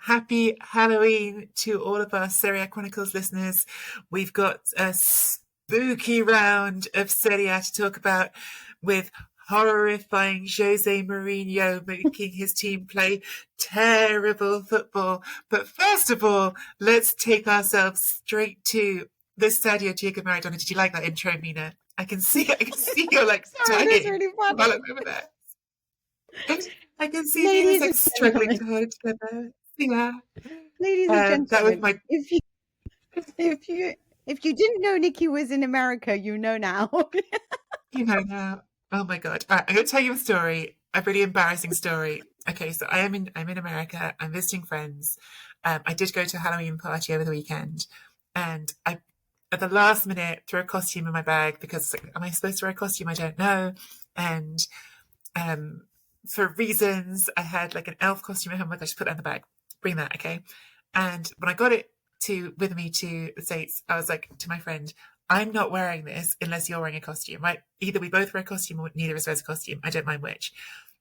Happy Halloween to all of our Serie A Chronicles listeners. We've got a spooky round of Serie A to talk about with horrifying Jose Mourinho making his team play terrible football. But first of all, let's take ourselves straight to the Stadio Diego Maradona. Did you like that intro, Mina? I can see you're like Sorry, that's really funny. over there. I can see Mina's like struggling to hold it together. Yeah. Ladies and gentlemen, that was my... if you didn't know Nicky was in America, you know now. You know now. Oh my God. All right, I'm going to tell you a story, a really embarrassing story. Okay, so I'm in America. I'm visiting friends. I did go to a Halloween party over the weekend, and I, at the last minute, threw a costume in my bag because, like, am I supposed to wear a costume? I don't know. And for reasons, I had like an elf costume at home. I just put that in the bag. Bring that, okay? And when I got it with me to the States, I was like to my friend, I'm not wearing this unless you're wearing a costume, right? Either we both wear a costume or neither of us wears a costume. I don't mind which.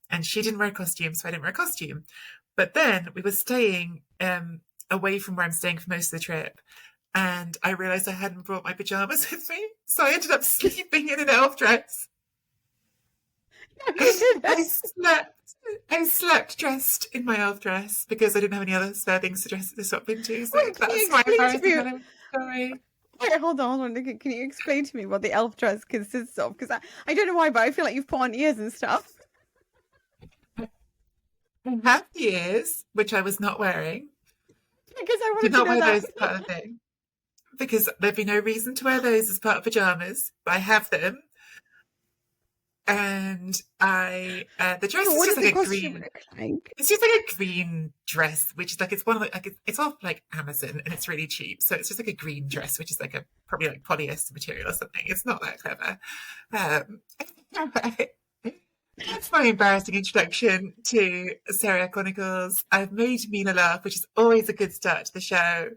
And she didn't wear a costume, so I didn't wear a costume. But then we were staying away from where I'm staying for most of the trip. And I realized I hadn't brought my pajamas with me. So I ended up sleeping in an elf dress. I slept dressed in my elf dress because I didn't have any other spare things to swap into. So that's my embarrassing story. Wait, hold on. Can you explain to me what the elf dress consists of? Because I don't know why, but I feel like you've put on ears and stuff. I have the ears, which I was not wearing. Because I wanted to know that. Did not wear those as part of the thing. Because there'd be no reason to wear those as part of pajamas, but I have them. And the dress is just like a green. It's just like a green dress, which is like it's one of the, it's off like Amazon and it's really cheap. So it's just like a green dress, which is like a probably like polyester material or something. It's not that clever. That's my embarrassing introduction to Serie A Chronicles. I've made Mina laugh, which is always a good start to the show.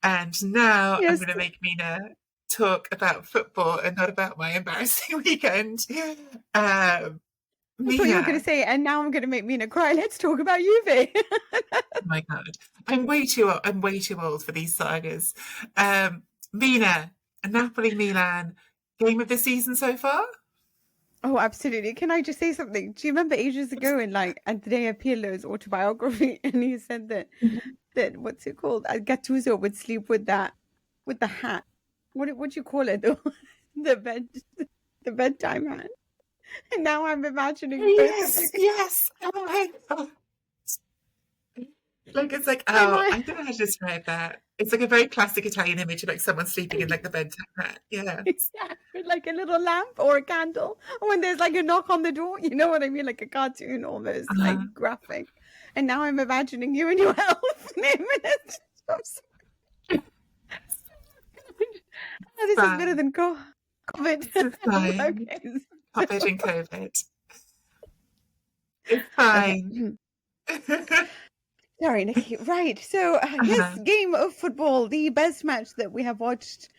And now I'm going to make Mina talk about football and not about my embarrassing weekend. I thought you were going to say, and now I'm going to make Mina cry. Let's talk about Juve. Oh my God, I'm way too old for these sagas. Mina, Napoli Milan, game of the season so far? Oh, absolutely. Can I just say something? Do you remember ages ago in like Andrea Pirlo's autobiography, and he said that what's it called? Gattuso would sleep with the hat. What do you call it? The bedtime hat. And now I'm imagining. Yes. Oh my God. Like it's like I don't know how to describe that. It's like a very classic Italian image of like someone sleeping in like the bedtime hat. Yeah. With like a little lamp or a candle. Or when there's like a knock on the door, you know what I mean? Like a cartoon almost, like graphic. And now I'm imagining you and your elf name in it. Oh, this is better than COVID. It's fine. Okay. COVID and COVID. It's fine. Okay. Sorry, Nicky. Right. So, yes, game of football, the best match that we have watched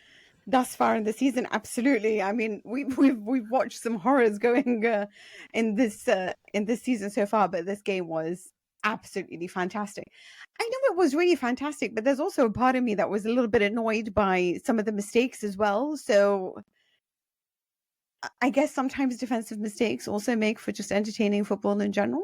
thus far in the season. Absolutely. I mean, we've watched some horrors going in this season so far, but this game was absolutely fantastic. I know it was really fantastic, but there's also a part of me that was a little bit annoyed by some of the mistakes as well. So I guess sometimes defensive mistakes also make for just entertaining football in general.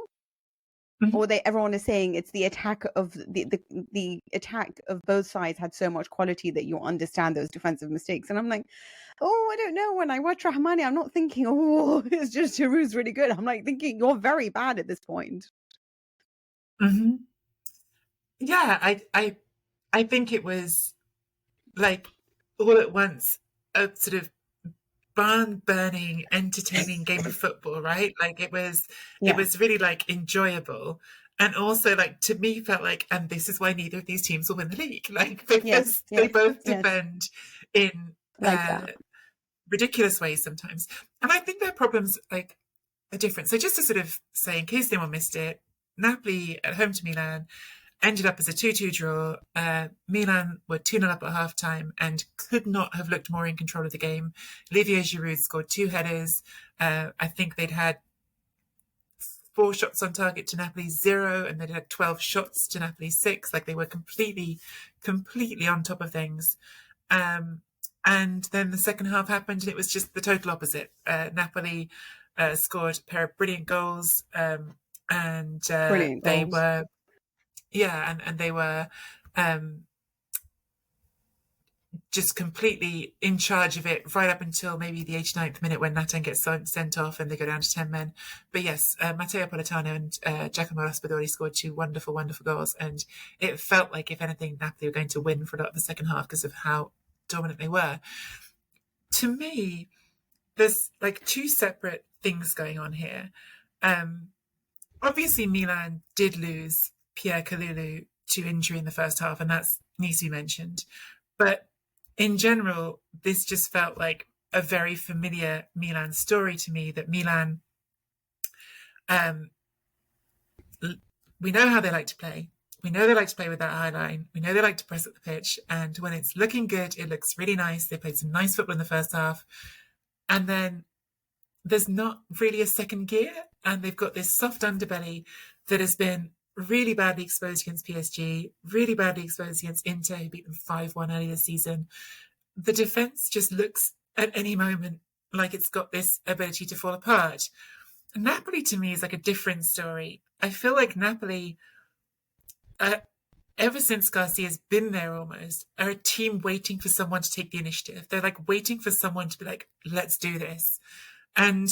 Mm-hmm. Or everyone is saying it's the attack of the attack of both sides had so much quality that you understand those defensive mistakes. And I'm like, oh, I don't know. When I watch Rahmani, I'm not thinking, oh, it's just Giroud's really good. I'm like thinking you're very bad at this point. Mm-hmm. Yeah, I think it was like all at once a sort of barn-burning, entertaining game of football, right? Like it was really like enjoyable, and also like to me felt like, and this is why neither of these teams will win the league, like because they both defend in ridiculous ways sometimes, and I think their problems like are different. So just to sort of say, in case anyone missed it, Napoli at home to Milan ended up as a 2-2 draw. Milan were 2-0 up at half-time and could not have looked more in control of the game. Olivier Giroud scored 2 headers. I think they'd had 4 shots on target to Napoli's 0, and they had 12 shots to Napoli's 6. Like, they were completely on top of things. And then the second half happened, and it was just the total opposite. Napoli scored a pair of brilliant goals, and Brilliant they goals. were, and they were just completely in charge of it right up until maybe the 89th minute when Natan gets sent off and they go down to 10 men. But yes, Matteo Politano and Giacomo Raspadori scored 2 wonderful, wonderful goals. And it felt like, if anything, Napoli were going to win for a lot of the second half because of how dominant they were. To me, there's like 2 separate things going on here. Obviously, Milan did lose Pierre Kalulu to injury in the first half, and that needs to be mentioned. But in general, this just felt like a very familiar Milan story to me, that Milan, we know how they like to play. We know they like to play with that high line. We know they like to press up the pitch. And when it's looking good, it looks really nice. They played some nice football in the first half. And then there's not really a second gear. And they've got this soft underbelly that has been really badly exposed against PSG, really badly exposed against Inter, who beat them 5-1 earlier this season. The defence just looks at any moment like it's got this ability to fall apart. And Napoli, to me, is like a different story. I feel like Napoli, ever since Garcia's been there almost, are a team waiting for someone to take the initiative. They're like waiting for someone to be like, let's do this. And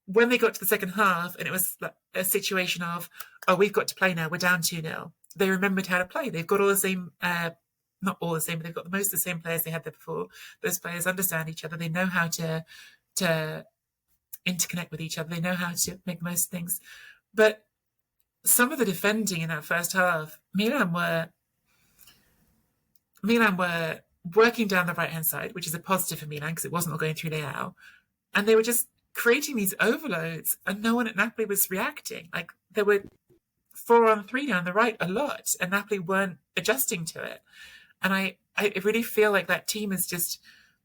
when they got to the second half, and it was a situation of, oh, we've got to play now, we're down 2-0, they remembered how to play. They've got all the same, not all the same, but they've got most of the same players they had there before. Those players understand each other. They know how to interconnect with each other. They know how to make the most of things. But some of the defending in that first half, Milan were working down the right-hand side, which is a positive for Milan because it wasn't all going through Leao. And they were just creating these overloads, and no one at Napoli was reacting. Like, there were 4-on-3 down the right a lot, and Napoli weren't adjusting to it. And I really feel like that team is just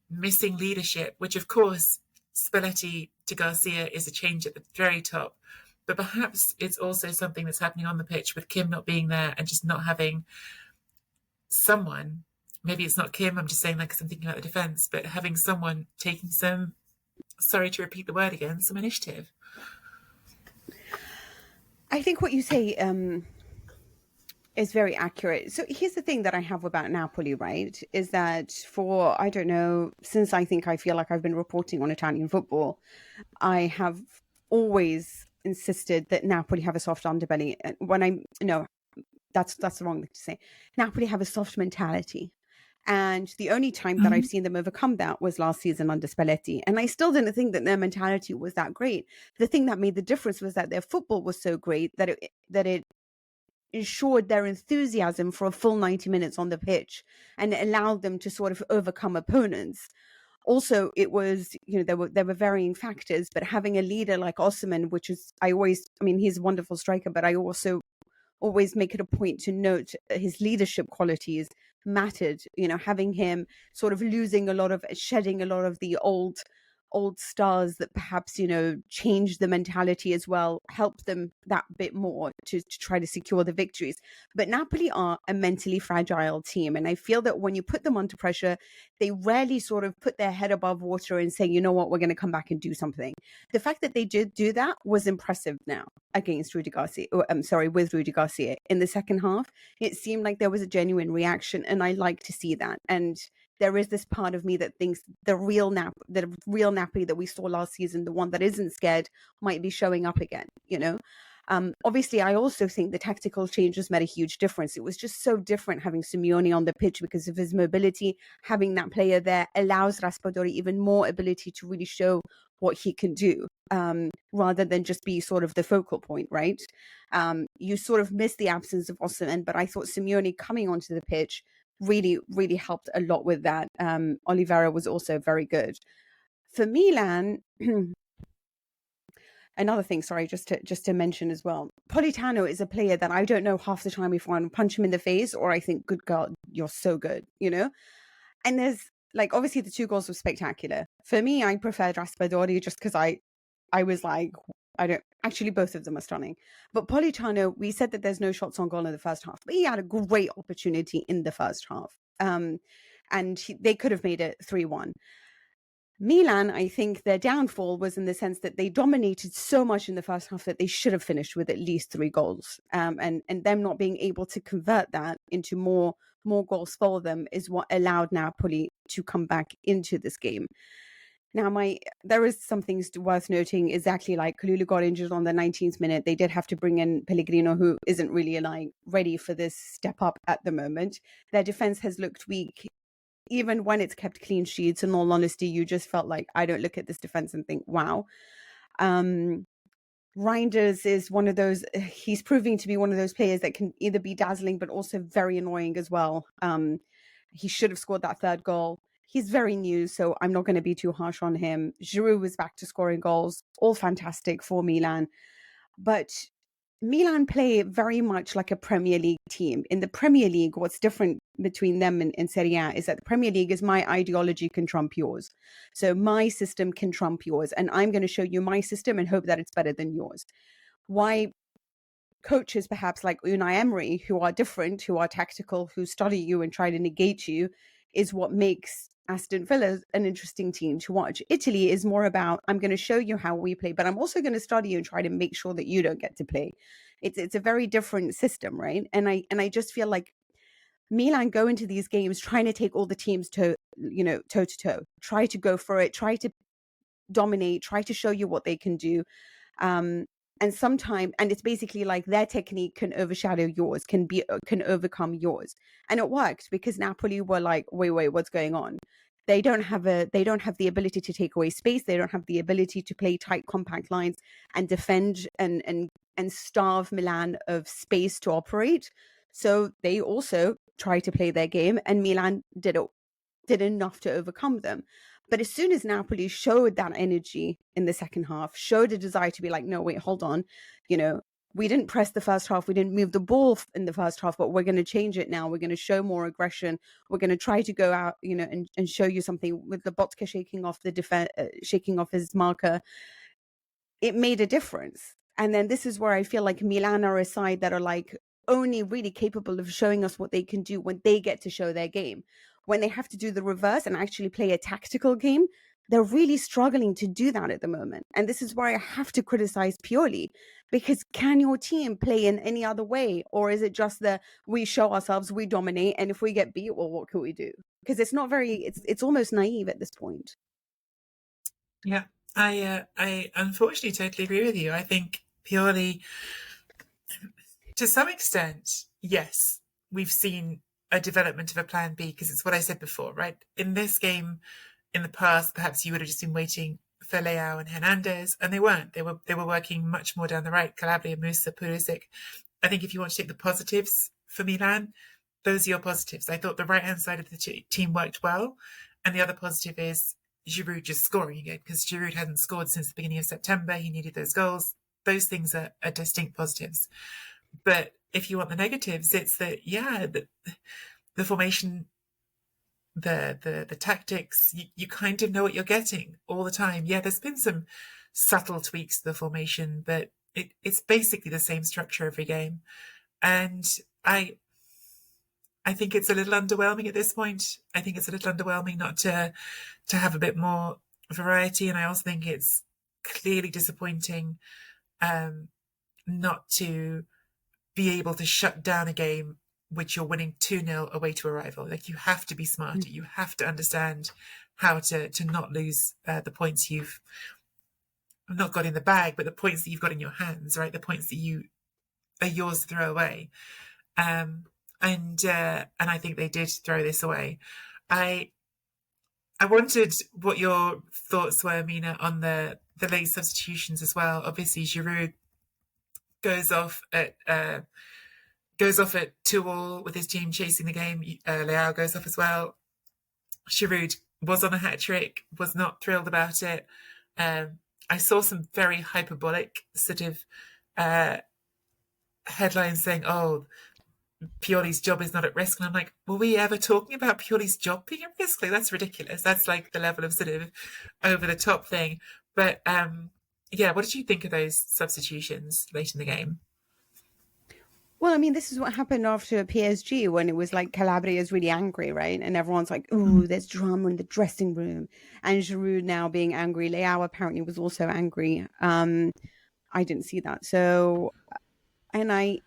missing leadership, which, of course, Spalletti to Garcia is a change at the very top. But perhaps it's also something that's happening on the pitch with Kim not being there and just not having someone, maybe it's not Kim, I'm just saying, like, because I'm thinking about the defence, but having someone taking some, sorry to repeat the word again, some initiative. I think what you say is very accurate. So here's the thing that I have about Napoli, right, is that for, I don't know, since I feel like I've been reporting on Italian football, I have always insisted that Napoli have a soft underbelly. That's the wrong thing to say. Napoli have a soft mentality. And the only time that I've seen them overcome that was last season under Spalletti. And I still didn't think that their mentality was that great. The thing that made the difference was that their football was so great that it ensured their enthusiasm for a full 90 minutes on the pitch, and it allowed them to sort of overcome opponents. Also, it was, there were varying factors, but having a leader like Osimhen, which is, he's a wonderful striker, but I also always make it a point to note his leadership qualities mattered. Having him sort of shedding a lot of the old stars that perhaps changed the mentality as well, helped them that bit more to try to secure the victories. But Napoli are a mentally fragile team, and I feel that when you put them under pressure, they rarely sort of put their head above water and say, you know what, we're going to come back and do something. The fact that they did do that was impressive now against with Rudy Garcia in the second half. It seemed like there was a genuine reaction, and I like to see that. And there is this part of me that thinks the real Napoli that we saw last season, the one that isn't scared, might be showing up again, Obviously, I also think the tactical changes made a huge difference. It was just so different having Simeone on the pitch because of his mobility. Having that player there allows Raspadori even more ability to really show what he can do, rather than just be sort of the focal point, right? You sort of miss the absence of Osimhen, but I thought Simeone coming onto the pitch really, really helped a lot with that. Oliveira was also very good. For Milan, another thing, sorry, just to mention as well, Politano is a player that I don't know half the time if I want to punch him in the face or I think, good God, you're so good, And there's, like, obviously the 2 goals were spectacular. For me, I preferred Raspadori just because I was like, Actually, both of them are stunning. But Politano, we said that there's no shots on goal in the first half, but he had a great opportunity in the first half. And they could have made it 3-1. Milan, I think their downfall was in the sense that they dominated so much in the first half that they should have finished with at least 3 goals. And them not being able to convert that into more goals for them is what allowed Napoli to come back into this game. Now, there is some things worth noting. Exactly, like Kalulu got injured on the 19th minute. They did have to bring in Pellegrino, who isn't really like ready for this step up at the moment. Their defense has looked weak. Even when it's kept clean sheets, in all honesty, you just felt like, I don't look at this defense and think, wow. Reinders is one of those, he's proving to be one of those players that can either be dazzling, but also very annoying as well. He should have scored that third goal. He's very new, so I'm not going to be too harsh on him. Giroud was back to scoring goals, all fantastic for Milan. But Milan play very much like a Premier League team. In the Premier League, what's different between them and Serie A is that the Premier League is my ideology can trump yours. So my system can trump yours, and I'm going to show you my system and hope that it's better than yours. Why coaches perhaps like Unai Emery, who are different, who are tactical, who study you and try to negate you, is what makes Aston Villa an interesting team to watch. Italy is more about, I'm going to show you how we play, but I'm also going to study you and try to make sure that you don't get to play. It's a very different system, right? And I just feel like Milan go into these games trying to take all the teams toe to toe, try to go for it, try to dominate, try to show you what they can do. And sometimes, and it's basically like their technique can overshadow yours, can overcome yours. And it worked because Napoli were like, wait, what's going on? They don't have the ability to take away space. They don't have the ability to play tight, compact lines and defend and starve Milan of space to operate. So they also try to play their game, and Milan did enough to overcome them. But as soon as Napoli showed that energy in the second half, showed a desire to be like, no, wait, hold on. We didn't press the first half. We didn't move the ball in the first half, but we're going to change it now. We're going to show more aggression. We're going to try to go out, and show you something with the Botka shaking off shaking off his marker. It made a difference. And then this is where I feel like Milan are a side that are like only really capable of showing us what they can do when they get to show their game. When they have to do the reverse and actually play a tactical game, they're really struggling to do that at the moment. And this is why I have to criticize Pioli, because can your team play in any other way? Or is it just we show ourselves, we dominate, and if we get beat, well, what can we do? Because it's not it's almost naive at this point. Yeah, I unfortunately totally agree with you. I think Pioli, to some extent, yes, we've seen a development of a plan B, because it's what I said before, right? In this game, in the past, perhaps you would have just been waiting for Leao and Hernandez, and they weren't. They were working much more down the right, Calabria, Musa, Pulisic. I think if you want to take the positives for Milan, those are your positives. I thought the right-hand side of the team worked well, and the other positive is Giroud just scoring again, because Giroud hadn't scored since the beginning of September. He needed those goals. Those things are distinct positives. But if you want the negatives, it's that, the formation, the tactics, you kind of know what you're getting all the time. Yeah, there's been some subtle tweaks to the formation, but it's basically the same structure every game. And I think it's a little underwhelming at this point. I think it's a little underwhelming not to have a bit more variety. And I also think it's clearly disappointing not to be able to shut down a game which you're winning 2-0 away to a rival. Like, you have to be smarter. You have to understand how to not lose the points you've not got in the bag, but the points that you've got in your hands, right? The points that are yours to throw away. And I think they did throw this away. I wanted what your thoughts were, Mina, on the late substitutions as well. Obviously, Giroud goes off at 2-2 with his team chasing the game. Leao goes off as well. Giroud was on a hat-trick, was not thrilled about it. I saw some very hyperbolic sort of headlines saying, oh, Pioli's job is not at risk. And I'm like, were we ever talking about Pioli's job being at risk? Like, that's ridiculous. That's like the level of sort of over the top thing. But yeah, what did you think of those substitutions late in the game? Well, I mean, this is what happened after PSG when it was like Calabria is really angry, right? And everyone's like, "Ooh, there's drama in the dressing room." And Giroud now being angry. Leao apparently was also angry. I didn't see that. And I,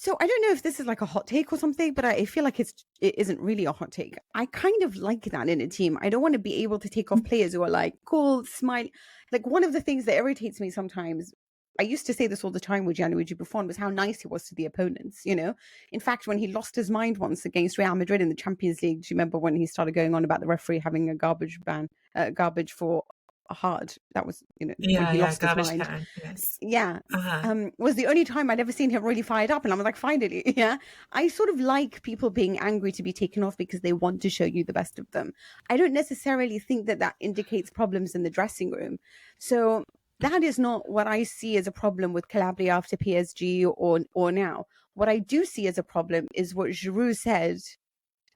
I don't know if this is like a hot take or something, but I feel like it isn't really a hot take. I kind of like that in a team. I don't want to be able to take off players who are like cool, smile. Like one of the things that irritates me sometimes, I used to say this all the time with Gianluigi Buffon, was how nice he was to the opponents, you know? In fact, when he lost his mind once against Real Madrid in the Champions League, do you remember when he started going on about the referee having a garbage for a hard? That was, when Yeah, he yeah, lost his garbage mind. can, yes. Yeah. Uh-huh. Was the only time I'd ever seen him really fired up. And I was like, finally, yeah. I sort of like people being angry to be taken off because they want to show you the best of them. I don't necessarily think that indicates problems in the dressing room. So that is not what I see as a problem with Calabria after PSG or now. What I do see as a problem is what Giroud said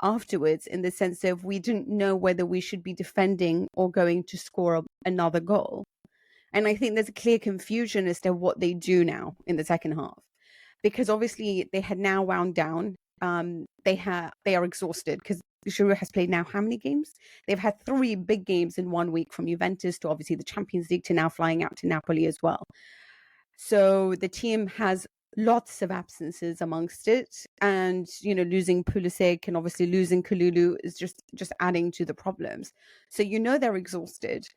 afterwards, in the sense of we didn't know whether we should be defending or going to score another goal. And I think there's a clear confusion as to what they do now in the second half, because obviously they had now wound down. They are exhausted because Giroud has played now how many games? They've had 3 big games in 1 week, from Juventus to obviously the Champions League to now flying out to Napoli as well. So the team has lots of absences amongst it, and losing Pulisic and obviously losing Kalulu is just adding to the problems. So they're exhausted.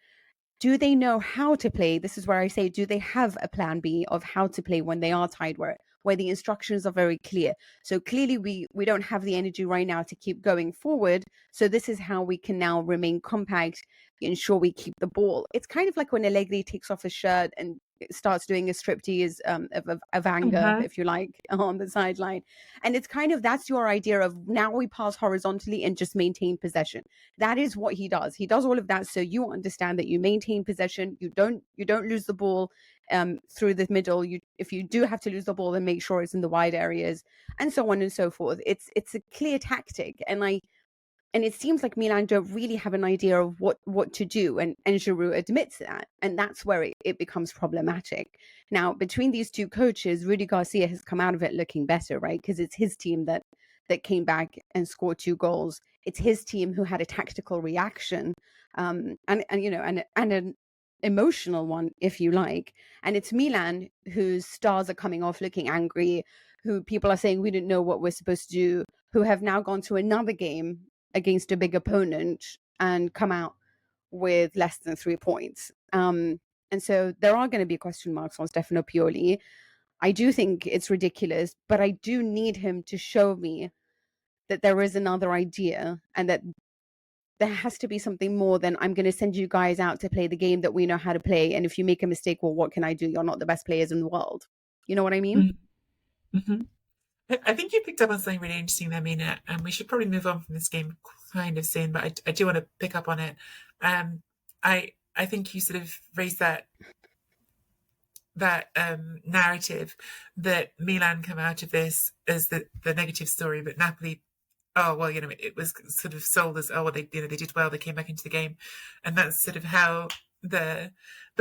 Do they know how to play? This is where I say, do they have a plan B of how to play when they are tired, where the instructions are very clear? So clearly we don't have the energy right now to keep going forward. So this is how we can now remain compact, ensure we keep the ball. It's kind of like when Allegri takes off his shirt and starts doing a striptease of anger, Uh-huh. if you like, on the sideline. And it's kind of, that's your idea of now we pass horizontally and just maintain possession. That is what he does. He does all of that so you understand that you maintain possession. You don't lose the ball through the middle. If you do have to lose the ball, then make sure it's in the wide areas, and so on and so forth. It's a clear tactic, and it seems like Milan don't really have an idea of what to do, and Giroud admits that, and that's where it becomes problematic. Now, between these two coaches, Rudy Garcia has come out of it looking better, right? Because it's his team that came back and scored 2 goals. It's his team who had a tactical reaction, and an emotional one, if you like. And it's Milan whose stars are coming off looking angry, who people are saying we didn't know what we're supposed to do, who have now gone to another game against a big opponent and come out with less than 3 points. And so there are going to be question marks on Stefano Pioli. I do think it's ridiculous, but I do need him to show me that there is another idea, and that there has to be something more than, I'm going to send you guys out to play the game that we know how to play. And if you make a mistake, well, what can I do? You're not the best players in the world. You know what I mean? Mm-hmm. I think you picked up on something really interesting there, Mina, and we should probably move on from this game kind of soon, but I do want to pick up on it. Um, I think you sort of raised that narrative that Milan come out of this as the negative story, but Napoli, oh well, it was sort of sold as, oh well, they did well, they came back into the game, and that's sort of how the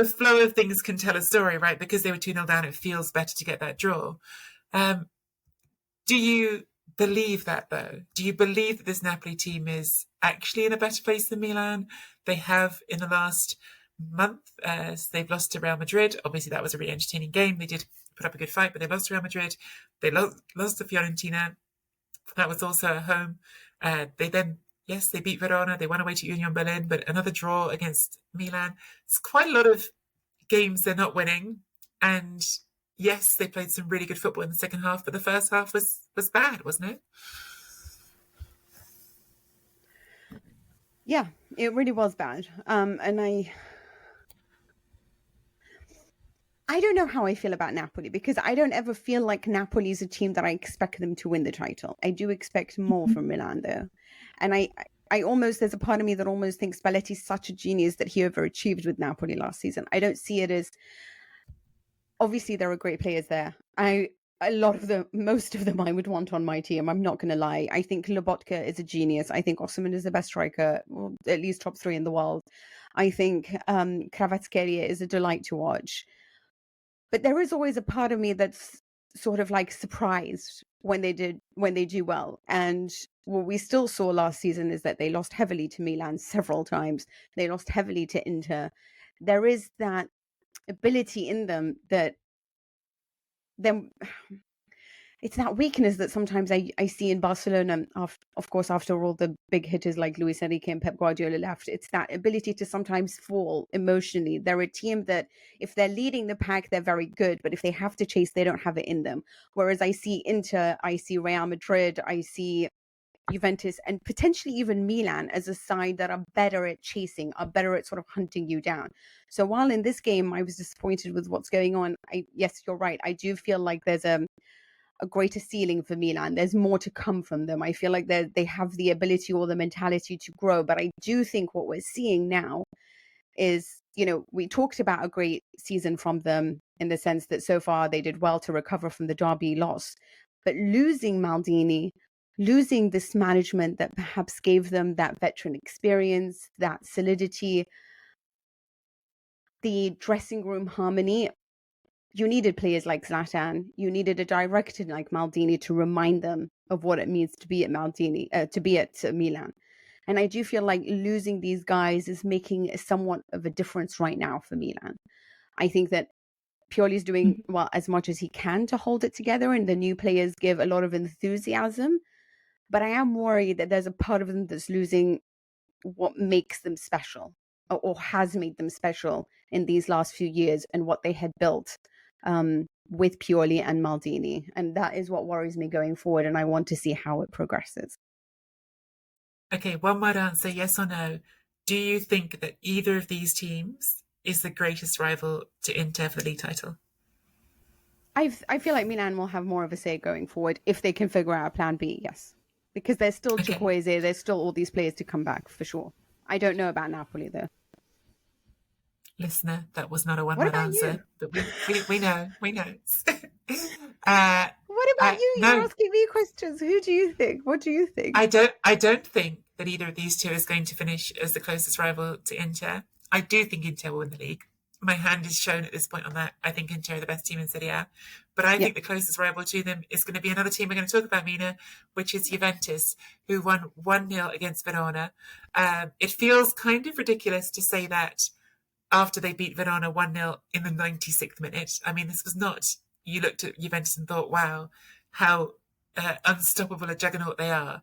flow of things can tell a story, right? Because they were 2-0 down, it feels better to get that draw. Do you believe that, though? Do you believe that this Napoli team is actually in a better place than Milan? They have in the last month. They've lost to Real Madrid. Obviously, that was a really entertaining game. They did put up a good fight, but they lost to Real Madrid. They lost to Fiorentina. That was also at home. They beat Verona. They won away to Union Berlin, but another draw against Milan. It's quite a lot of games they're not winning. And yes, they played some really good football in the second half, but the first half was bad, wasn't it? Yeah, it really was bad. And I don't know how I feel about Napoli, because I don't ever feel like Napoli is a team that I expect them to win the title. I do expect more from Milan, though. And I almost, there's a part of me that almost thinks Spalletti's such a genius that he overachieved with Napoli last season. I don't see it as, obviously there are great players there. most of them I would want on my team. I'm not going to lie. I think Lobotka is a genius. I think Osimhen is the best striker, well, at least top 3 in the world. I think Kvaratskhelia is a delight to watch. But there is always a part of me that's sort of like surprised when they do well. And what we still saw last season is that they lost heavily to Milan several times. They lost heavily to Inter. There is that ability in them that then it's that weakness that sometimes I see in Barcelona, of course, after all the big hitters like Luis Enrique and Pep Guardiola left. It's that ability to sometimes fall emotionally. They're a team that if they're leading the pack, they're very good. But if they have to chase, they don't have it in them. Whereas I see Inter, I see Real Madrid, I see Juventus, and potentially even Milan as a side that are better at chasing, are better at sort of hunting you down. So while in this game I was disappointed with what's going on, yes, you're right. I do feel like there's a greater ceiling for Milan. There's more to come from them. I feel like they have the ability or the mentality to grow. But I do think what we're seeing now is, we talked about a great season from them in the sense that so far they did well to recover from the Derby loss. But losing Maldini, losing this management that perhaps gave them that veteran experience, that solidity, the dressing room harmony, you needed players like Zlatan. You needed a director like Maldini to remind them of what it means to be at Milan. And I do feel like losing these guys is making somewhat of a difference right now for Milan. I think that Pioli's doing well as much as he can to hold it together, and the new players give a lot of enthusiasm. But I am worried that there's a part of them that's losing what makes them special, or has made them special in these last few years, and what they had built with Pioli and Maldini. And that is what worries me going forward, and I want to see how it progresses. Okay, one word answer, yes or no. Do you think that either of these teams is the greatest rival to Inter for the league title? I feel like Milan will have more of a say going forward if they can figure out a plan B, yes. Because there's still Chukwueze, there's still all these players to come back, for sure. I don't know about Napoli, though. Listener, that was not a one-word You? answer, but we know. What about you? You're asking me questions. Who do you think? What do you think? I don't think that either of these two is going to finish as the closest rival to Inter. I do think Inter will win the league. My hand is shown at this point on that. I think Inter are the best team in Serie A. But I think the closest rival to them is going to be another team we're going to talk about, Mina, which is Juventus, who won 1-0 against Verona. It feels kind of ridiculous to say that after they beat Verona 1-0 in the 96th minute. I mean, this was not, you looked at Juventus and thought, wow, how unstoppable a juggernaut they are.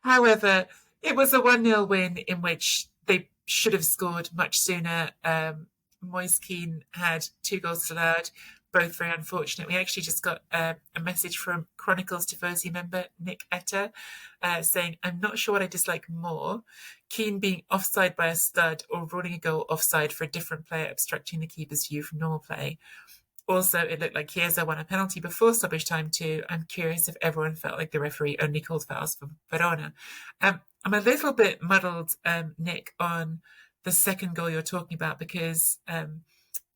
However, it was a 1-0 win in which they should have scored much sooner. Moise Kean had 2 goals allowed, both very unfortunate. We actually just got a message from Chronicles Tifosi member Nick Etta saying, I'm not sure what I dislike more, Kean being offside by a stud or ruling a goal offside for a different player obstructing the keeper's view from normal play. Also, it looked like Chiesa won a penalty before stoppage time too. I'm curious if everyone felt like the referee only called fouls for Verona. I'm a little bit muddled, Nick, on the second goal you're talking about, because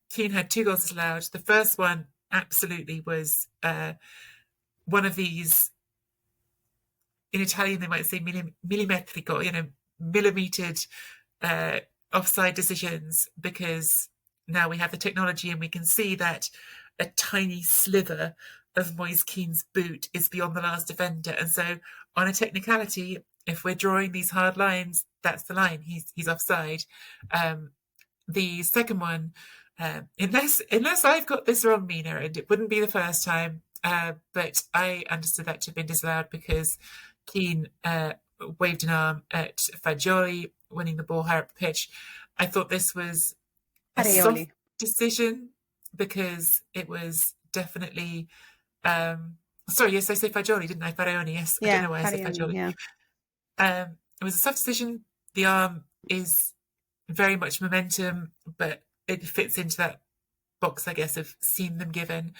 Kean had 2 goals allowed. The first one absolutely was one of these, in Italian they might say millimetrico, millimetered offside decisions, because now we have the technology and we can see that a tiny sliver of Moise Kean's boot is beyond the last defender. And so on a technicality, if we're drawing these hard lines, that's the line. He's offside. The second one, unless I've got this wrong, Mina, and it wouldn't be the first time, but I understood that to have been disallowed because Kean waved an arm at Fagioli, winning the ball higher up the pitch. I thought this was a soft decision because it was definitely sorry, yes, I say Fagioli, didn't I? Faraoni, yes. I don't know why I said Fagioli. Yeah. It was a soft decision. The arm is very much momentum, but it fits into that box, I guess, of seen them given.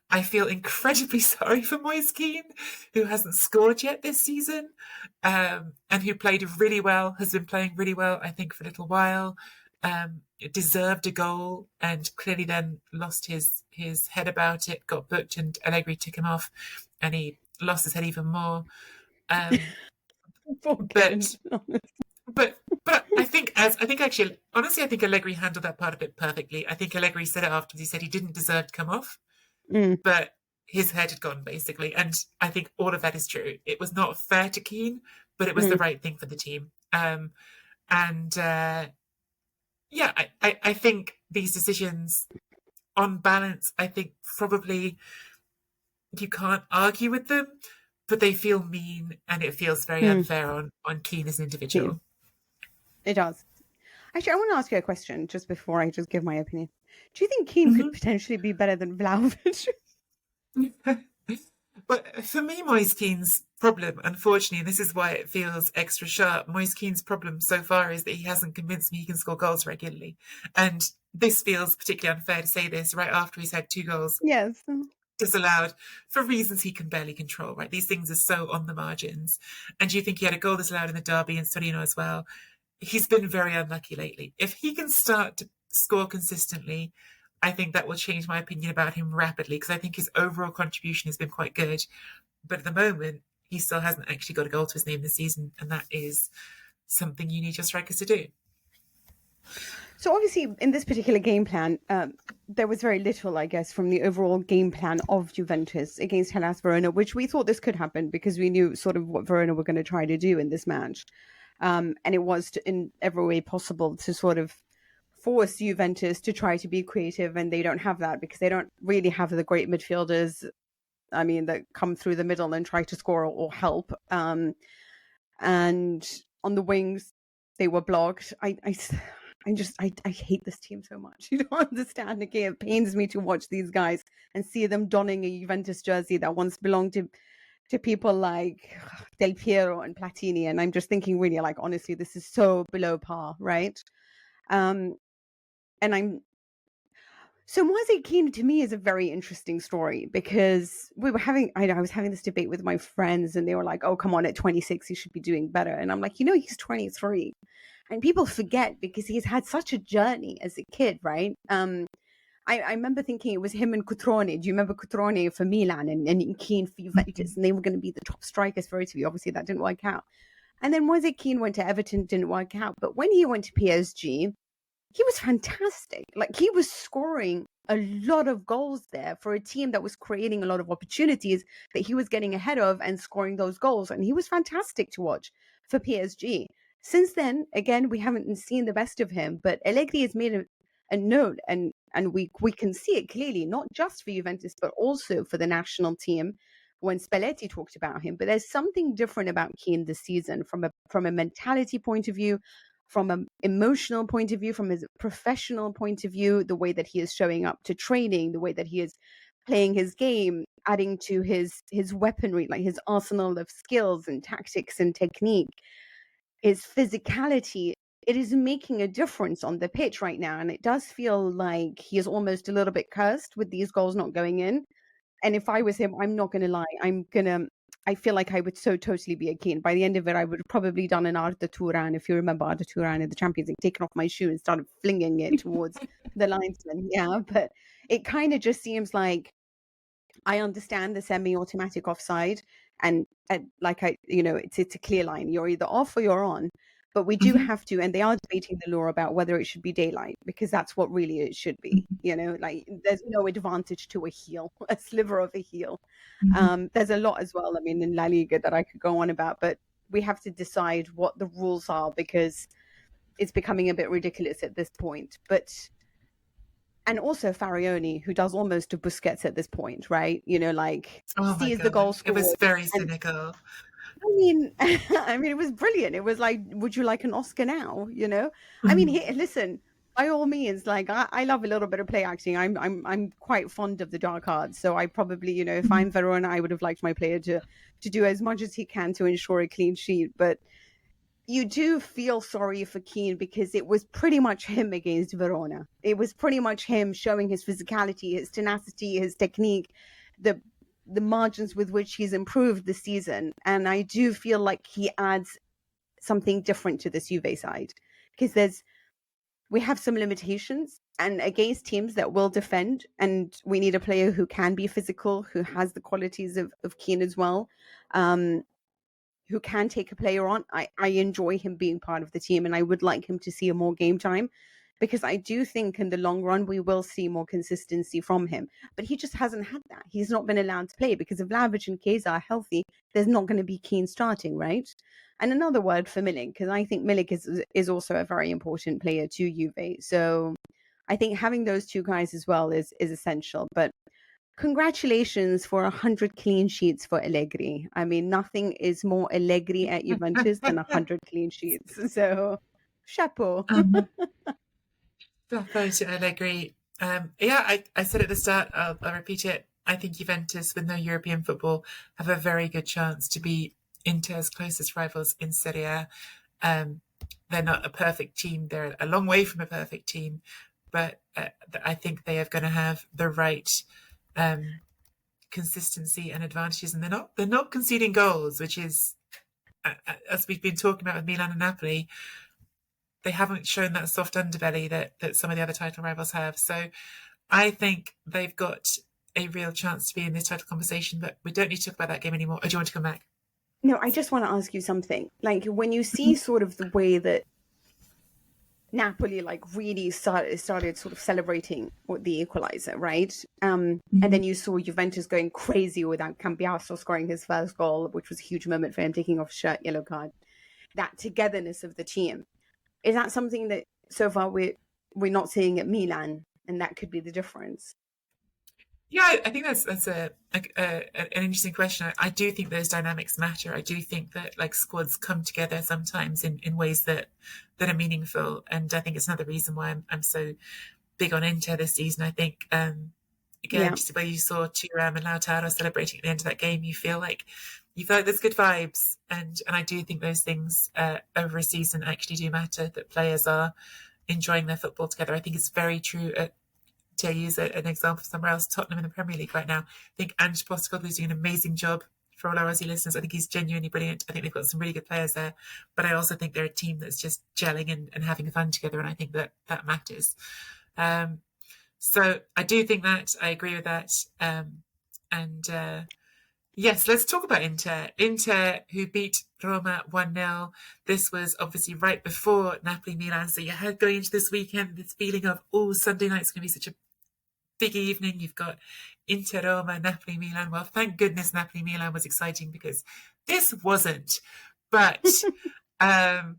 I feel incredibly sorry for Moise Kean, who hasn't scored yet this season, and who played really well, has been playing really well, I think, for a little while. deserved a goal and clearly then lost his head about it, got booked, and Allegri took him off, and he lost his head even more. Poor kid. But but I think actually honestly I think Allegri handled that part of it perfectly. I think Allegri said it afterwards. He said he didn't deserve to come off, but his head had gone basically, and I think all of that is true. It was not fair to Kean, but it was the right thing for the team. And yeah, I think these decisions, on balance, I think probably you can't argue with them, but they feel mean and it feels very unfair on Kean as an individual. It does. Actually, I want to ask you a question just before I just give my opinion. Do you think Kean could potentially be better than Vlahovic? But for me, Moise Kean's problem, unfortunately, and this is why it feels extra sharp, Moise Kean's problem so far is that he hasn't convinced me he can score goals regularly. And this feels particularly unfair to say this right after he's had 2 goals disallowed for reasons he can barely control, right? These things are so on the margins. And you think he had a goal disallowed in the derby and Torino as well. He's been very unlucky lately. If he can start to score consistently, I think that will change my opinion about him rapidly, because I think his overall contribution has been quite good. But at the moment, he still hasn't actually got a goal to his name this season, and that is something you need your strikers to do. So obviously, in this particular game plan, there was very little, I guess, from the overall game plan of Juventus against Hellas Verona, which we thought this could happen because we knew sort of what Verona were going to try to do in this match. And it was in every way possible to sort of force Juventus to try to be creative, and they don't have that because they don't really have the great midfielders, I mean, that come through the middle and try to score or help. And on the wings, they were blocked. I hate this team so much. You don't understand, Nikki. It pains me to watch these guys and see them donning a Juventus jersey that once belonged to people like Del Piero and Platini. And I'm just thinking, really, like, honestly, this is so below par, right? So Moise Kean to me is a very interesting story, because I was having this debate with my friends and they were like, oh, come on, at 26, he should be doing better. And I'm like, he's 23. And people forget because he's had such a journey as a kid, right? I remember thinking it was him and Cutrone. Do you remember Cutrone for Milan and Kean for Juventus? And they were going to be the top strikers for Italy. Obviously, that didn't work out. And then Moise Kean went to Everton, didn't work out. But when he went to PSG, he was fantastic. Like, he was scoring a lot of goals there for a team that was creating a lot of opportunities that he was getting ahead of and scoring those goals. And he was fantastic to watch for PSG. Since then, again, we haven't seen the best of him, but Allegri has made a note, and we can see it clearly, not just for Juventus, but also for the national team when Spalletti talked about him. But there's something different about Kean this season from a mentality point of view, from an emotional point of view, from his professional point of view, the way that he is showing up to training, the way that he is playing his game, adding to his weaponry, like his arsenal of skills and tactics and technique, his physicality. It is making a difference on the pitch right now. And it does feel like he is almost a little bit cursed with these goals not going in. And if I was him, I'm not going to lie. I feel like I would so totally be a Kean. By the end of it, I would have probably done an Arda Turan, if you remember Arda Turan in the Champions League, taken off my shoe and started flinging it towards the linesman. Yeah, but it kind of just seems like, I understand the semi-automatic offside, and it's a clear line. You're either off or you're on. But we do have to, and they are debating the law about whether it should be daylight, because that's what really it should be. Like, there's no advantage to a heel, a sliver of a heel. There's a lot as well, I mean, in La Liga that I could go on about, but we have to decide what the rules are, because it's becoming a bit ridiculous at this point. And also Farioni, who does almost a Busquets at this point, right? Sees the goal scored. It was very cynical. I mean, it was brilliant. It was like, would you like an Oscar now? I mean, listen, by all means, like, I love a little bit of play acting. I'm quite fond of the dark arts. So I probably, if I'm Verona, I would have liked my player to do as much as he can to ensure a clean sheet. But you do feel sorry for Kean, because it was pretty much him against Verona. It was pretty much him showing his physicality, his tenacity, his technique, the margins with which he's improved this season. And I do feel like he adds something different to this Juve side, because we have some limitations, and against teams that will defend, and we need a player who can be physical, who has the qualities of Kean as well, who can take a player on. I enjoy him being part of the team, and I would like him to see a more game time, because I do think in the long run we will see more consistency from him. But he just hasn't had that. He's not been allowed to play because if Vlahovic and Chiesa are healthy, there's not going to be Kean starting, right? And another word for Milik, because I think Milik is also a very important player to Juve. So I think having those two guys as well is essential. But congratulations for 100 clean sheets for Allegri. I mean, nothing is more Allegri at Juventus than 100 clean sheets. So, chapeau. Chapeau to Allegri. I said at the start, I'll repeat it. I think Juventus, with no European football, have a very good chance to be Inter's closest rivals in Serie A. They're not a perfect team. They're a long way from a perfect team. But I think they are going to have the right consistency and advantages, and they're not conceding goals, which is, as we've been talking about with Milan and Napoli, they haven't shown that soft underbelly that some of the other title rivals have. So I think they've got a real chance to be in this title conversation, but we don't need to talk about that game anymore. Or do you want to come back? No, I just want to ask you something. Like, when you see sort of the way that Napoli really started sort of celebrating with the equalizer, right? And then you saw Juventus going crazy without Cambiaso scoring his first goal, which was a huge moment for him, taking off shirt, yellow card. That togetherness of the team, is that something that so far we're not seeing at Milan, and that could be the difference? Yeah, I think that's an interesting question. I do think those dynamics matter. I do think that squads come together sometimes in ways that are meaningful, and I think it's another reason why I'm so big on Inter this season. I think just where you saw Thuram and Lautaro celebrating at the end of that game, you feel like there's good vibes, and I do think those things over a season actually do matter. That players are enjoying their football together. I think it's very true to use an example somewhere else, Tottenham in the Premier League right now. I think Ange Postecoglou is doing an amazing job. For all our Aussie listeners, I think he's genuinely brilliant. I think they've got some really good players there, but I also think they're a team that's just gelling and having fun together, and I think that matters. So I do think that. I agree with that. Yes, let's talk about Inter. Inter, who beat Roma 1-0. This was obviously right before Napoli-Milan. So you had going into this weekend this feeling of, Sunday night's going to be such a big evening. You've got Inter, Roma, Napoli-Milan. Well, thank goodness Napoli-Milan was exciting, because this wasn't. But there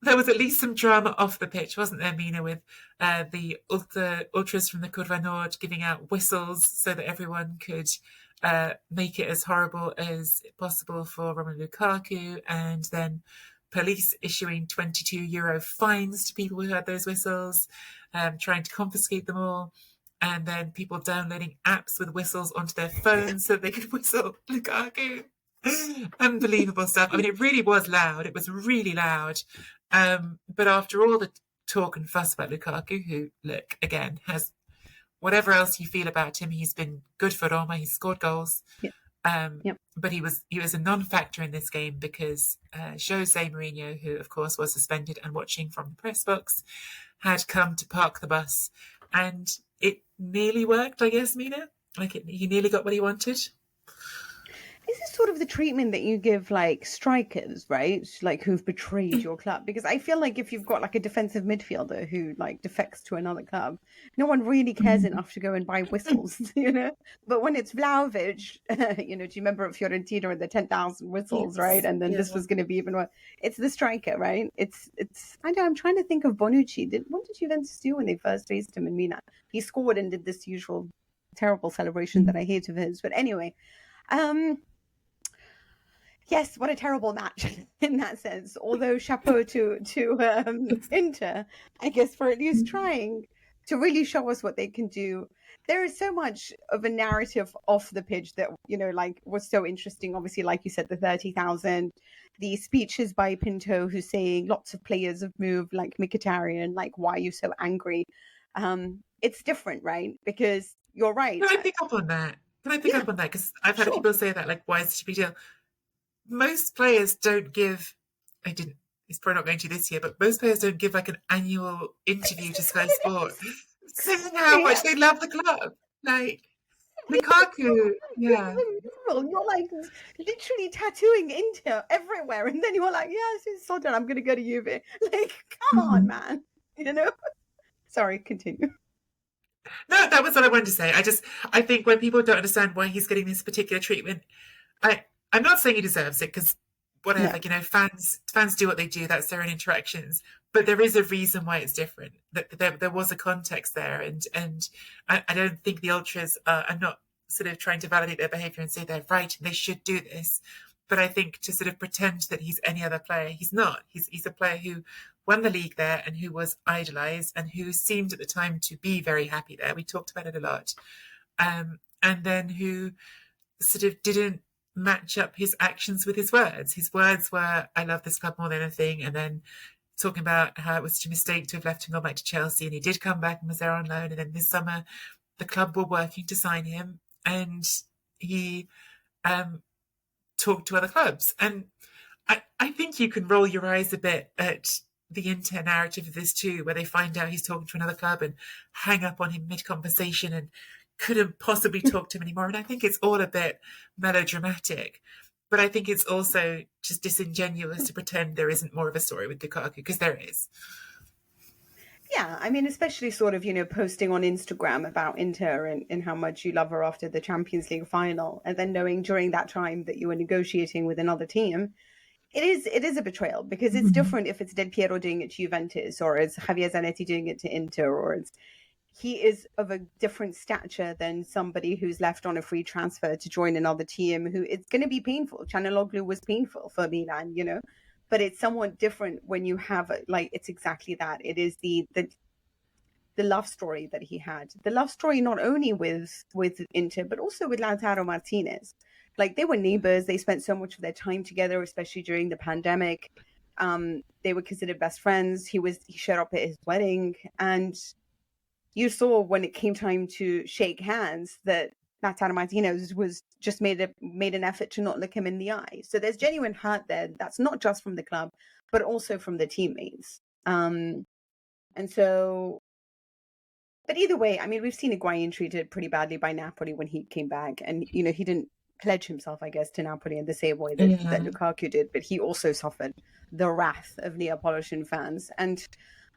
was at least some drama off the pitch, wasn't there, Mina, with the ultras from the Curva Nord giving out whistles so that everyone could make it as horrible as possible for Romelu Lukaku, and then police issuing €22 fines to people who had those whistles, trying to confiscate them all, and then people downloading apps with whistles onto their phones so they could whistle Lukaku. Unbelievable stuff. I mean, it really was loud. It was really loud. But after all the talk and fuss about Lukaku, who, look, again, has whatever else you feel about him, he's been good for Roma. He's scored goals. But he was a non-factor in this game because Jose Mourinho, who of course was suspended and watching from the press box, had come to park the bus, and it nearly worked, I guess, Mina. He nearly got what he wanted. This is sort of the treatment that you give strikers, right? Who've betrayed your club. Because I feel like if you've got a defensive midfielder who defects to another club, no one really cares enough to go and buy whistles, But when it's Vlahovic, do you remember at Fiorentina with the 10,000 whistles, right? And then this was going to be even worse. It's the striker, right? It's. I know. I'm trying to think of Bonucci. What did Juventus do when they first faced him in Milan? He scored and did this usual terrible celebration that I hate of his. But anyway. Yes, what a terrible match in that sense. Although chapeau to Inter, I guess, for at least trying to really show us what they can do. There is so much of a narrative off the pitch that, was so interesting. Obviously, like you said, the 30,000, the speeches by Pinto, who's saying lots of players have moved, like Mkhitaryan, why are you so angry? It's different, right? Because you're right. Can I pick up on that? Because I've had people say that, why is it a big deal? Most players don't give. I didn't. he's probably not going to this year, but most players don't give like an annual interview to Sky Sport saying how much they love the club. Like Lukaku, yeah. You're like literally tattooing Inter everywhere, and then you're like, yes, it's so done. I'm gonna go to Juve. Like, come on, man. You know? Sorry, continue. No, that was what I wanted to say. I think when people don't understand why he's getting this particular treatment, I'm not saying he deserves it because whatever, No. fans do what they do. That's their own interactions. But there is a reason why it's different. That there was a context there, and I don't think the ultras are not sort of trying to validate their behaviour and say they're right and they should do this. But I think to sort of pretend that he's any other player, he's not. He's a player who won the league there and who was idolised and who seemed at the time to be very happy there. We talked about it a lot. And then who sort of didn't match up his actions with his words. His words were, I love this club more than anything. And then talking about how it was such a mistake to have left him go back to Chelsea. And he did come back and was there on loan. And then this summer, the club were working to sign him. And he talked to other clubs. And I think you can roll your eyes a bit at the Inter narrative of this too, where they find out he's talking to another club and hang up on him mid-conversation and couldn't possibly talk to him anymore. And I think it's all a bit melodramatic. But I think it's also just disingenuous to pretend there isn't more of a story with Lukaku, because there is. Yeah, I mean, especially sort of, posting on Instagram about Inter and how much you love her after the Champions League final, and then knowing during that time that you were negotiating with another team. It is a betrayal, because it's different if it's Del Piero doing it to Juventus, or it's Javier Zanetti doing it to Inter, or he is of a different stature than somebody who's left on a free transfer to join another team who it's going to be painful. Çalhanoğlu was painful for Milan, but it's somewhat different when you have it's exactly that. It is the love story that he had. The love story not only with Inter, but also with Lautaro Martinez. Like, they were neighbors. They spent so much of their time together, especially during the pandemic. They were considered best friends. He showed up at his wedding, and you saw when it came time to shake hands that Lautaro Martinez was just made an effort to not look him in the eye. So there's genuine hurt there. That's not just from the club, but also from the teammates. And so, but either way, I mean, we've seen Higuain treated pretty badly by Napoli when he came back, and he didn't pledge himself, I guess, to Napoli in the same way that Lukaku did, but he also suffered the wrath of Neapolitan fans. And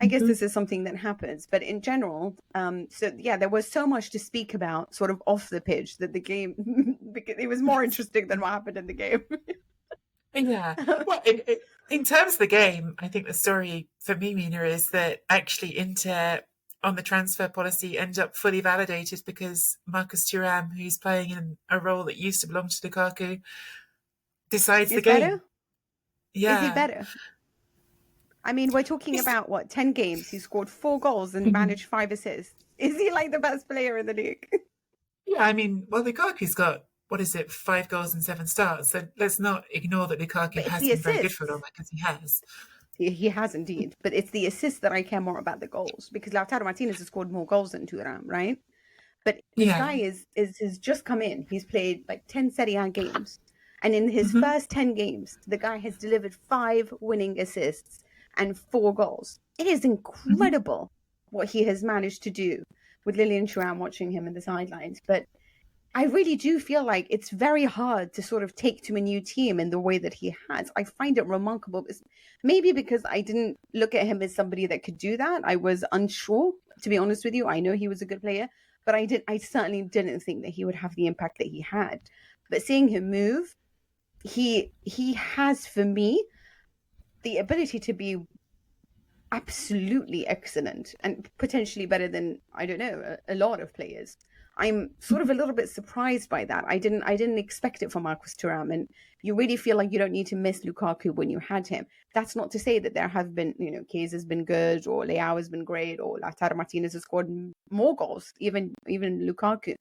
I guess this is something that happens. But in general, there was so much to speak about sort of off the pitch that the game, it was more interesting than what happened in the game. Yeah. Well, in terms of the game, I think the story for me, Mina, is that actually Inter on the transfer policy end up fully validated, because Marcus Thuram, who's playing in a role that used to belong to Lukaku, decides the game. Better? Yeah. Is he better? I mean, we're talking about 10 games. He scored 4 goals and managed 5 assists. Is he like the best player in the league? Yeah, I mean, well, Lukaku's got, 5 goals and 7 starts. So let's not ignore that Lukaku has been very good for Roma, because he has. He has indeed. But it's the assists that I care more about the goals, because Lautaro Martinez has scored more goals than Thuram, right? But this guy has just come in. He's played like 10 Serie A games. And in his first 10 games, the guy has delivered 5 winning assists and 4 goals. It is incredible what he has managed to do, with Lilian Thuram watching him in the sidelines. But I really do feel like it's very hard to sort of take to a new team in the way that he has. I find it remarkable. Maybe because I didn't look at him as somebody that could do that. I was unsure, to be honest with you. I know he was a good player, but I certainly didn't think that he would have the impact that he had. But seeing him move, he has, for me, the ability to be absolutely excellent and potentially better than, I don't know, a lot of players. I'm sort of a little bit surprised by that. I didn't expect it from Marcus Thuram, and you really feel like you don't need to miss Lukaku when you had him. That's not to say that there have been, Chiesa has been good, or Leao has been great, or Lautaro Martinez has scored more goals, even Lukaku.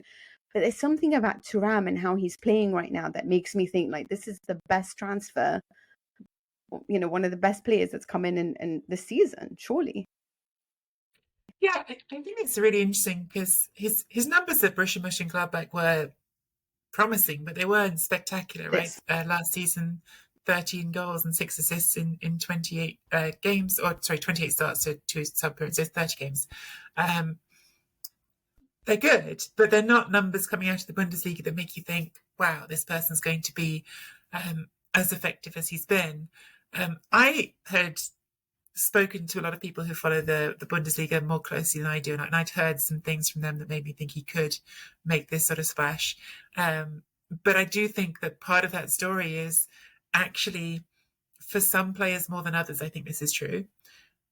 But there's something about Thuram and how he's playing right now that makes me think like this is the best transfer, one of the best players that's come in this season, surely. Yeah, I think it's really interesting because his numbers at Borussia Mönchengladbach were promising, but they weren't spectacular, right? Last season, 13 goals and 6 assists in 28 games, or sorry, 28 starts to 2 sub appearances, 30 games. They're good, but they're not numbers coming out of the Bundesliga that make you think, wow, this person's going to be as effective as he's been. I had spoken to a lot of people who follow the Bundesliga more closely than I do, and I'd heard some things from them that made me think he could make this sort of splash. But I do think that part of that story is actually, for some players more than others, I think this is true,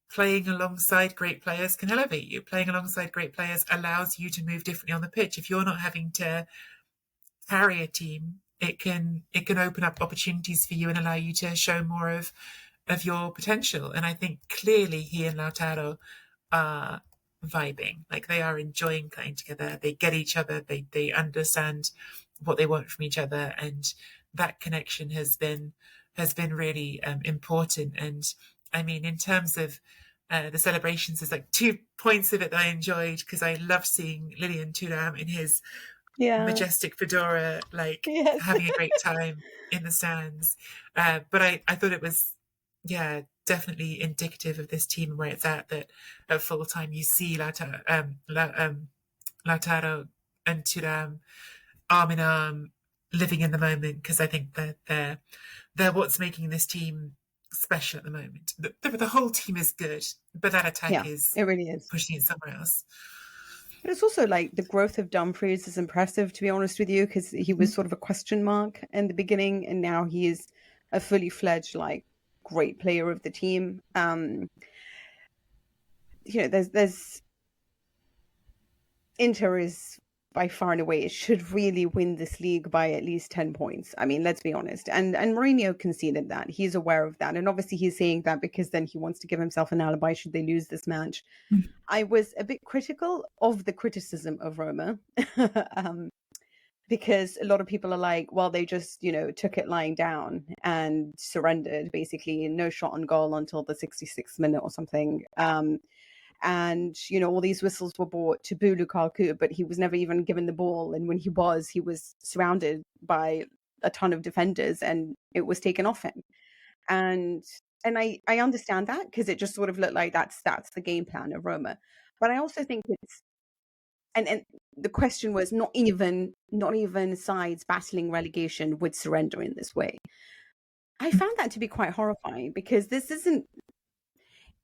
playing alongside great players can elevate you. Playing alongside great players allows you to move differently on the pitch. If you're not having to carry a team, it can open up opportunities for you and allow you to show more of your potential. And I think clearly he and Lautaro are vibing. Like, they are enjoying playing together. They get each other. They understand what they want from each other, and that connection has been really important. And I mean, in terms of the celebrations, there's like 2 points of it that I enjoyed, because I loved seeing Lilian Thuram in his majestic fedora, like having a great time in the stands. But I thought it was, definitely indicative of this team and where it's at, that at full time you see Lautaro and Thuram arm in arm, living in the moment, because I think that they're what's making this team special at the moment. The whole team is good, but that attack it really is pushing it somewhere else. But it's also like the growth of Dumfries is impressive, to be honest with you, because he was sort of a question mark in the beginning, and now he is a fully fledged, like, great player of the team. There's Inter is by far and away, it should really win this league by at least 10 points. I mean, let's be honest. And Mourinho conceded that. He's aware of that. And obviously he's saying that because then he wants to give himself an alibi should they lose this match. I was a bit critical of the criticism of Roma. Because a lot of people are like, well, they just, took it lying down and surrendered, basically. No shot on goal until the 66th minute or something. And, all these whistles were bought to boo Lukaku, but he was never even given the ball. And when he was surrounded by a ton of defenders and it was taken off him. And I understand that, because it just sort of looked like that's the game plan of Roma. But I also think it's, and the question was not even sides battling relegation would surrender in this way. I found that to be quite horrifying, because this isn't,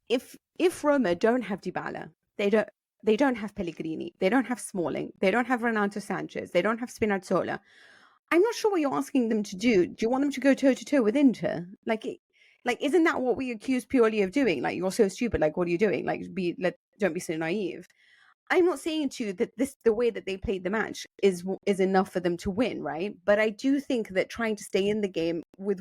if Roma don't have Dybala, they don't have Pellegrini, they don't have Smalling, they don't have Renato Sanchez, they don't have Spinazzola. I'm not sure what you're asking them to do. Do you want them to go toe to toe with Inter? Like, isn't that what we accuse Pioli of doing? Like, you're so stupid. Like, what are you doing? Like, don't be so naive. I'm not saying to you that the way that they played the match is enough for them to win, right? But I do think that trying to stay in the game with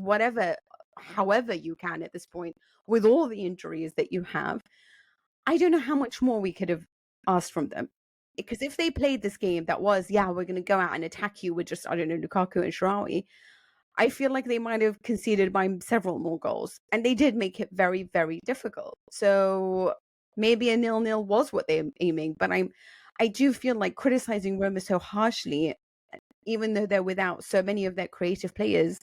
however you can at this point, with all the injuries that you have, I don't know how much more we could have asked from them. Because if they played this game that was, we're going to go out and attack you with just, I don't know, Lukaku and Sharawi, I feel like they might have conceded by several more goals. And they did make it very, very difficult. So maybe a 0-0 was what they're aiming. But I do feel like criticizing Roma so harshly, even though they're without so many of their creative players,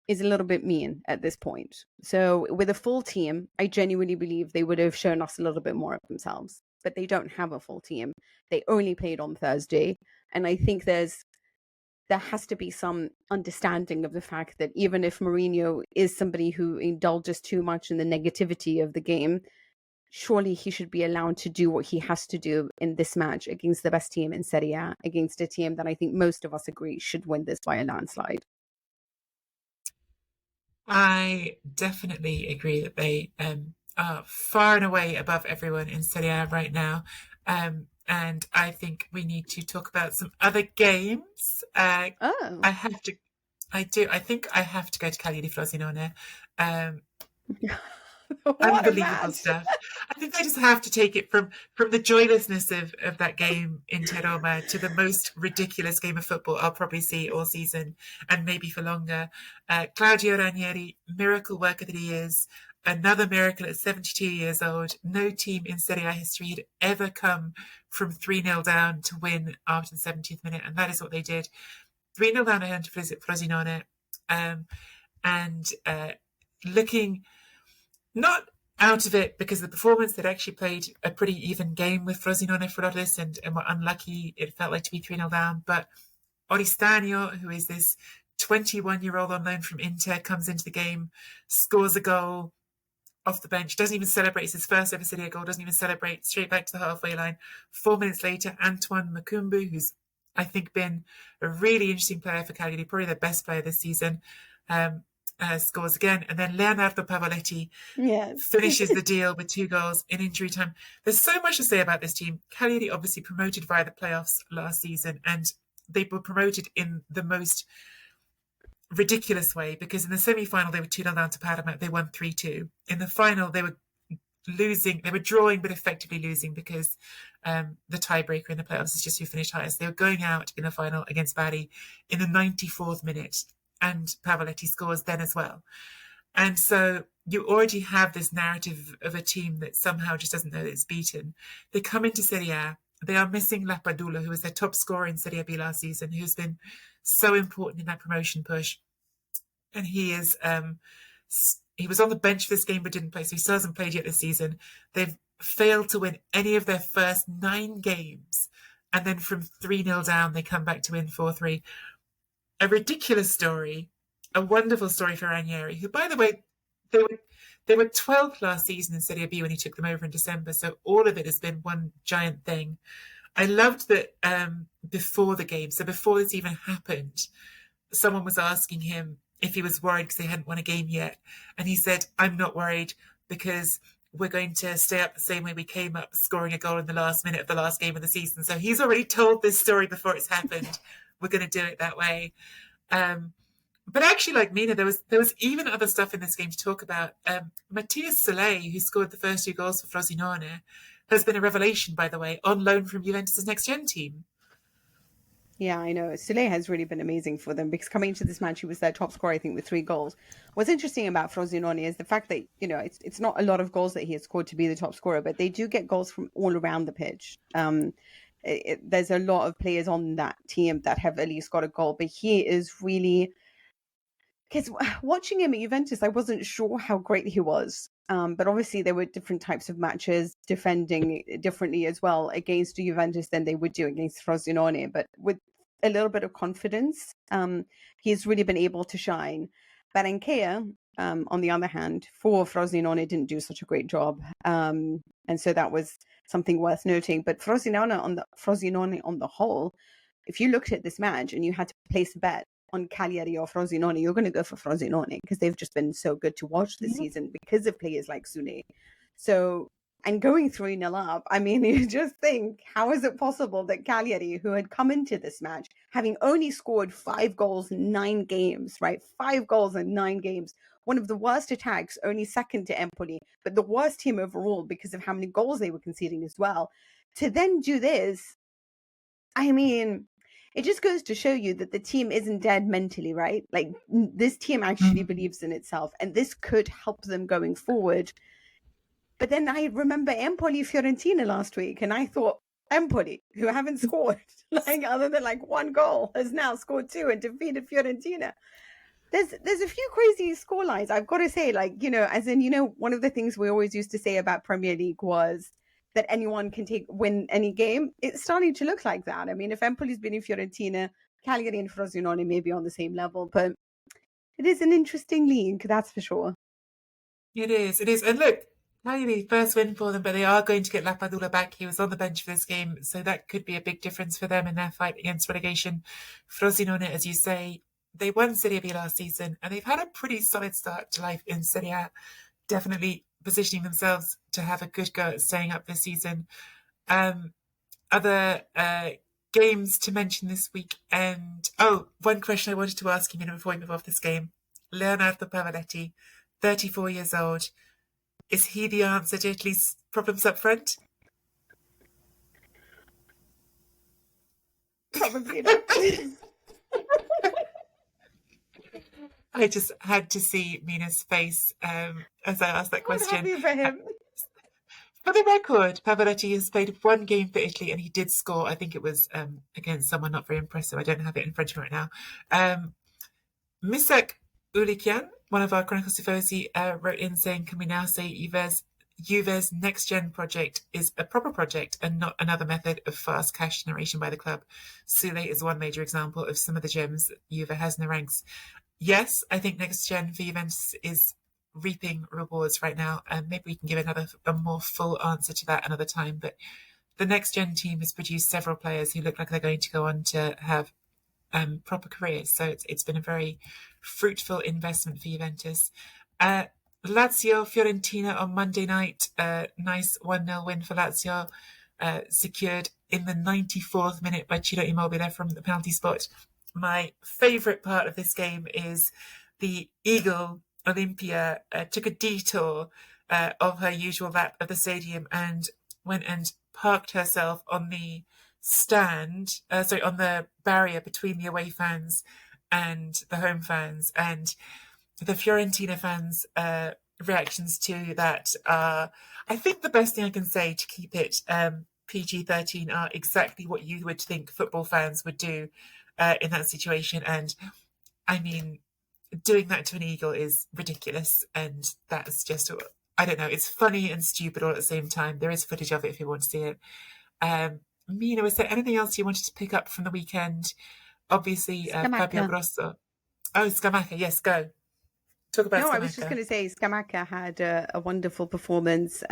is a little bit mean at this point. So with a full team, I genuinely believe they would have shown us a little bit more of themselves. But they don't have a full team. They only played on Thursday. And I think there has to be some understanding of the fact that even if Mourinho is somebody who indulges too much in the negativity of the game, surely he should be allowed to do what he has to do in this match against the best team in Serie A, against a team that I think most of us agree should win this by a landslide. I definitely agree that they are far and away above everyone in Serie A right now. And I think we need to talk about some other games. I think I have to go to Cagliari Frosinone. Unbelievable stuff. I think I just have to take it from the joylessness of that game in Roma to the most ridiculous game of football I'll probably see all season, and maybe for longer. Claudio Ranieri, miracle worker that he is, another miracle at 72 years old. No team in Serie A history had ever come from 3-0 down to win after the 70th minute, and that is what they did. 3-0 down to Frosinone. and looking not out of it because of the performance. They'd actually played a pretty even game with Frosinone for Rodis and were unlucky. It felt like to be 3-0 down. But Oristanio, who is this 21-year-old on loan from Inter, comes into the game, scores a goal off the bench, doesn't even celebrate. It's his first ever Serie A goal, doesn't even celebrate, straight back to the halfway line. 4 minutes later, Antoine Makumbu, who's I think been a really interesting player for Cagliari, probably their best player this season, scores again. And then Leonardo Pavoletti finishes the deal with 2 goals in injury time. There's so much to say about this team. Cagliari obviously promoted via the playoffs last season, and they were promoted in the most ridiculous way, because in the semi-final they were 2-0 down to Parma. They won 3-2. In the final they were drawing but effectively losing, because the tiebreaker in the playoffs is just who finished highest. They were going out in the final against Bari in the 94th minute, and Pavoletti scores then as well. And so you already have this narrative of a team that somehow just doesn't know that it's beaten. They come into Serie A. They are missing Lapadula, who was their top scorer in Serie B last season, who's been so important in that promotion push. And he was on the bench for this game but didn't play, so he still hasn't played yet this season. They've failed to win any of their first 9 games, and then from 3-0 down they come back to win 4-3. A ridiculous story, a wonderful story for Ranieri, who, by the way, they were 12th last season in Serie B when he took them over in December, so all of it has been one giant thing. I loved that before the game, so before this even happened, someone was asking him if he was worried because they hadn't won a game yet. And he said, I'm not worried because we're going to stay up the same way we came up, scoring a goal in the last minute of the last game of the season. So he's already told this story before it's happened. We're going to do it that way. But actually, like Mina, there was even other stuff in this game to talk about. Matthias Soleil, who scored the first 2 goals for Frosinone, has been a revelation, by the way, on loan from Juventus' next-gen team. Yeah, I know. Soleil has really been amazing for them, because coming into this match, he was their top scorer, I think, with 3 goals. What's interesting about Frosinone is the fact that, it's not a lot of goals that he has scored to be the top scorer, but they do get goals from all around the pitch. There's a lot of players on that team that have at least got a goal, but he is really... Because watching him at Juventus, I wasn't sure how great he was. But obviously there were different types of matches, defending differently as well against Juventus than they would do against Frosinone. But with a little bit of confidence, he's really been able to shine. Baranchea, on the other hand, for Frosinone, didn't do such a great job. And so that was something worth noting. But Frosinone on the whole, if you looked at this match and you had to place a bet on Cagliari or Frosinone, you're going to go for Frosinone, because they've just been so good to watch this season because of players like Sune. So, and going 3-0 up, I mean, you just think, how is it possible that Cagliari, who had come into this match, having only scored 5 goals in 9 games, right? 5 goals in 9 games, one of the worst attacks, only second to Empoli, but the worst team overall because of how many goals they were conceding as well, to then do this, I mean... It just goes to show you that the team isn't dead mentally, right? Like, this team actually believes in itself, and this could help them going forward. But then I remember Empoli-Fiorentina last week, and I thought, Empoli, who haven't scored, other than 1 goal, has now scored 2 and defeated Fiorentina. There's a few crazy scorelines, I've got to say, one of the things we always used to say about Premier League was that anyone can win any game. It's starting to look like that. I mean, if Empoli's beating Fiorentina, Cagliari and Frosinone may be on the same level, but it is an interesting league, that's for sure. It is. And look, Cagliari, first win for them, but they are going to get Lapadula back. He was on the bench for this game, so that could be a big difference for them in their fight against relegation. Frosinone, as you say, they won Serie B last season, and they've had a pretty solid start to life in Serie A, definitely positioning themselves to have a good go at staying up this season. Other games to mention this week, and one question I wanted to ask you before we move off this game. Leonardo Pavoletti, 34 years old. Is he the answer to Italy's problems up front? Probably not. I just had to see Mina's face as I asked that question. I'm happy for him. For the record, Pavoletti has played 1 game for Italy, and he did score. I think it was against someone not very impressive. I don't have it in front of me right now. Misak Ulikian, one of our Chronicles Tifosi, wrote in saying, can we now say Juve's next-gen project is a proper project and not another method of fast cash generation by the club? Sule is one major example of some of the gems that Juve has in the ranks. Yes, I think next-gen for Juventus is reaping rewards right now, and maybe we can give a more full answer to that another time. But the next-gen team has produced several players who look like they're going to go on to have proper careers. So it's been a very fruitful investment for Juventus. Lazio Fiorentina on Monday night, nice 1-0 win for Lazio, secured in the 94th minute by Ciro Immobile from the penalty spot. My favourite part of this game is the Eagle Olympia took a detour of her usual lap of the stadium and went and parked herself on the on the barrier between the away fans and the home fans. And the Fiorentina fans' reactions to that are, I think the best thing I can say to keep it PG-13 are exactly what you would think football fans would do in that situation. And I mean, doing that to an eagle is ridiculous. And that's just, I don't know, it's funny and stupid all at the same time. There is footage of it if you want to see it. Mina, was there anything else you wanted to pick up from the weekend? Obviously, Fabio Grosso. Oh, Scamacca, yes, go. Talk about Scamacca. I was just going to say Scamacca had a wonderful performance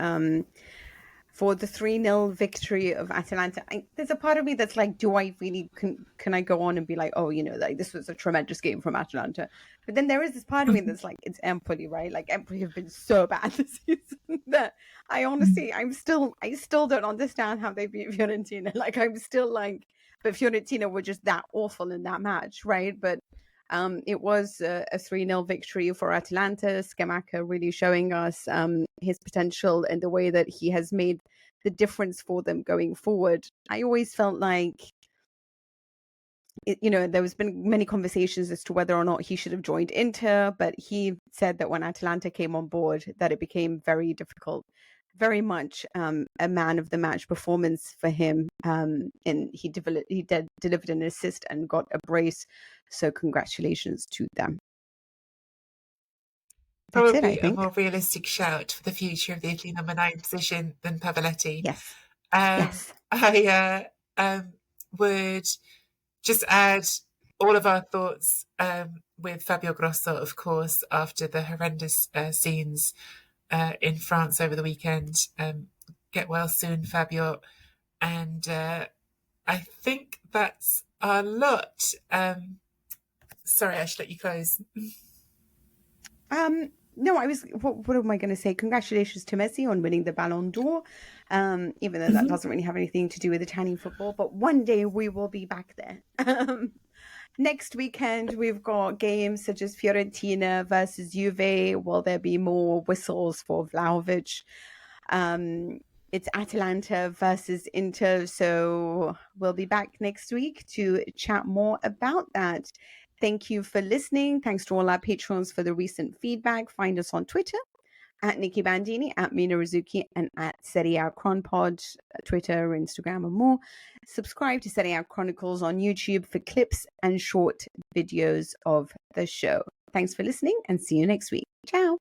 for the 3-0 victory of Atalanta. There's a part of me that's like, do I really, can I go on and be like, oh, like this was a tremendous game from Atalanta? But then there is this part of me that's like, it's Empoli, right? Like Empoli have been so bad this season that I honestly, I still don't understand how they beat Fiorentina. Like I'm still like, but Fiorentina were just that awful in that match, right? But it was a 3-0 victory for Atalanta. Scamacca really showing us his potential and the way that he has made the difference for them going forward. I always felt like, there was been many conversations as to whether or not he should have joined Inter, but he said that when Atalanta came on board, that it became very difficult, very much a man of the match performance for him. And he delivered an assist and got a brace. So congratulations to them. That's Probably it, I think. A more realistic shout for the future of the Italy number 9 position than Pavoletti. Yes. Yes. I would just add all of our thoughts with Fabio Grosso, of course, after the horrendous scenes in France over the weekend. Get well soon, Fabio. And I think that's our lot. Sorry, I should let you close. No, what am I going to say? Congratulations to Messi on winning the Ballon d'Or, even though that doesn't really have anything to do with Italian football, but one day we will be back there. Next weekend, we've got games such as Fiorentina versus Juve. Will there be more whistles for Vlahovic? It's Atalanta versus Inter, so we'll be back next week to chat more about that. Thank you for listening. Thanks to all our patrons for the recent feedback. Find us on Twitter at Nicky Bandini, at Mina Rizuki, and at Serie A Chronpod, Twitter, Instagram, and more. Subscribe to Serie A Chronicles on YouTube for clips and short videos of the show. Thanks for listening and see you next week. Ciao.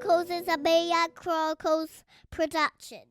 Chronicles is a Chronicles production.